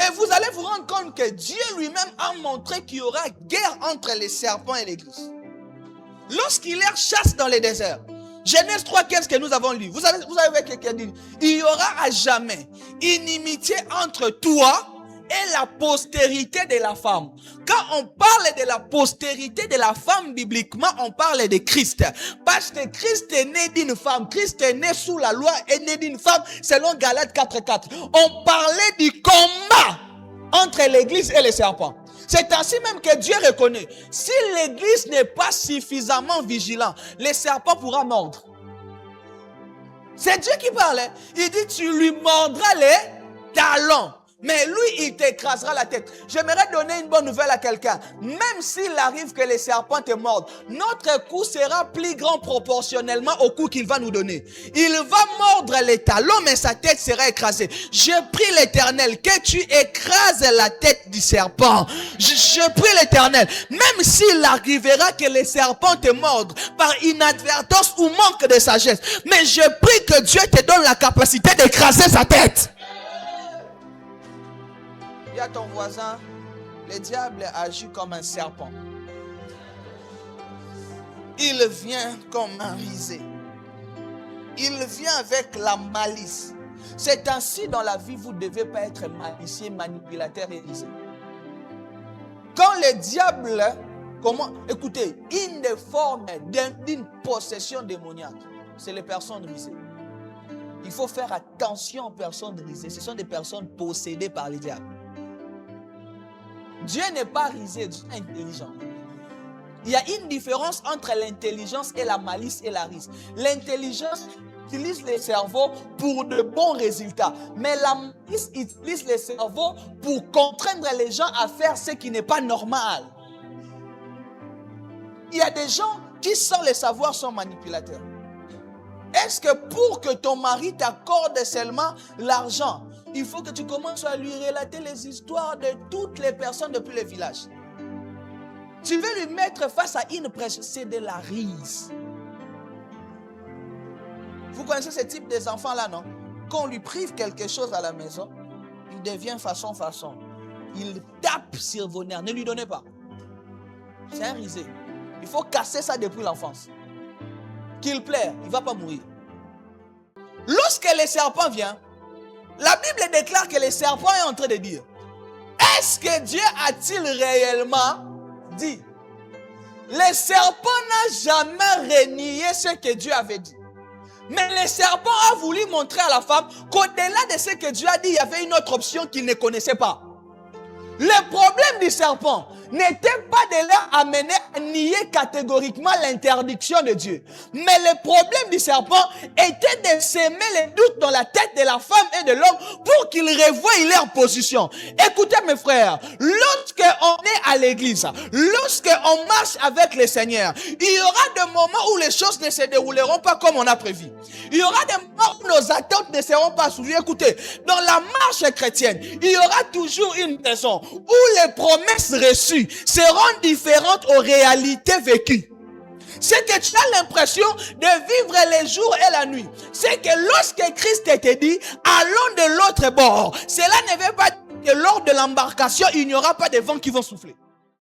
Mais vous allez vous rendre compte que Dieu lui-même a montré qu'il y aura guerre entre les serpents et l'église. Lorsqu'il les chasse dans les déserts, Genèse 3,15 que nous avons lu, vous avez quelqu'un dit, il y aura à jamais inimitié entre toi et la postérité de la femme. Quand on parle de la postérité de la femme, bibliquement, on parle de Christ. Parce que Christ est né d'une femme. Christ est né sous la loi, est né d'une femme, selon Galates 4,4. On parlait du combat entre l'église et les serpents. C'est ainsi même que Dieu reconnaît. Si l'église n'est pas suffisamment vigilant, les serpents pourront mordre. C'est Dieu qui parle. Il dit, tu lui mordras les talons. Mais lui, il t'écrasera la tête. J'aimerais donner une bonne nouvelle à quelqu'un. Même s'il arrive que les serpents te mordent, notre coup sera plus grand proportionnellement au coup qu'il va nous donner. Il va mordre les talons, mais sa tête sera écrasée. Je prie l'Éternel que tu écrases la tête du serpent. Je prie l'Éternel. Même s'il arrivera que les serpents te mordent par inadvertance ou manque de sagesse, mais je prie que Dieu te donne la capacité d'écraser sa tête. Dis à ton voisin, le diable agit comme un serpent. Il vient comme un risé. Il vient avec la malice. C'est ainsi dans la vie, vous ne devez pas être malicieux, manipulateur et risé. Quand le diable, écoutez, une des formes d'une possession démoniaque, c'est les personnes risées. Il faut faire attention aux personnes risées. Ce sont des personnes possédées par le diable. Dieu n'est pas risé, Dieu est intelligent. Il y a une différence entre l'intelligence et la malice et la rise. L'intelligence utilise les cerveaux pour de bons résultats. Mais la malice utilise les cerveaux pour contraindre les gens à faire ce qui n'est pas normal. Il y a des gens qui, sans le savoir, sont manipulateurs. Est-ce que pour que ton mari t'accorde seulement l'argent, il faut que tu commences à lui relater les histoires de toutes les personnes depuis le village? Tu veux lui mettre face à une presse, c'est de la rise. Vous connaissez ce type des enfants-là, non? Quand on lui prive quelque chose à la maison, il devient façon. Il tape sur vos nerfs. Ne lui donnez pas. C'est un risé. Il faut casser ça depuis l'enfance. Qu'il plaire, il ne va pas mourir. Lorsque le serpent vient, la Bible déclare que le serpent est en train de dire, est-ce que Dieu a-t-il réellement dit? Le serpent n'a jamais renié ce que Dieu avait dit. Mais le serpent a voulu montrer à la femme qu'au-delà de ce que Dieu a dit, il y avait une autre option qu'il ne connaissait pas. Le problème du serpent n'était pas de leur amener à nier catégoriquement l'interdiction de Dieu. Mais le problème du serpent était de semer les doutes dans la tête de la femme et de l'homme pour qu'ils revoient leur position. Écoutez mes frères, lorsqu'on est à l'église, lorsqu'on marche avec le Seigneur, il y aura des moments où les choses ne se dérouleront pas comme on a prévu. Il y aura des moments où nos attentes ne seront pas suivies. Écoutez, dans la marche chrétienne, il y aura toujours une raison où les promesses reçues seront différentes aux réalités vécues. C'est que tu as l'impression de vivre les jours et la nuit. C'est que lorsque Christ te dit, allons de l'autre bord, cela ne veut pas dire que lors de l'embarcation, il n'y aura pas de vents qui vont souffler.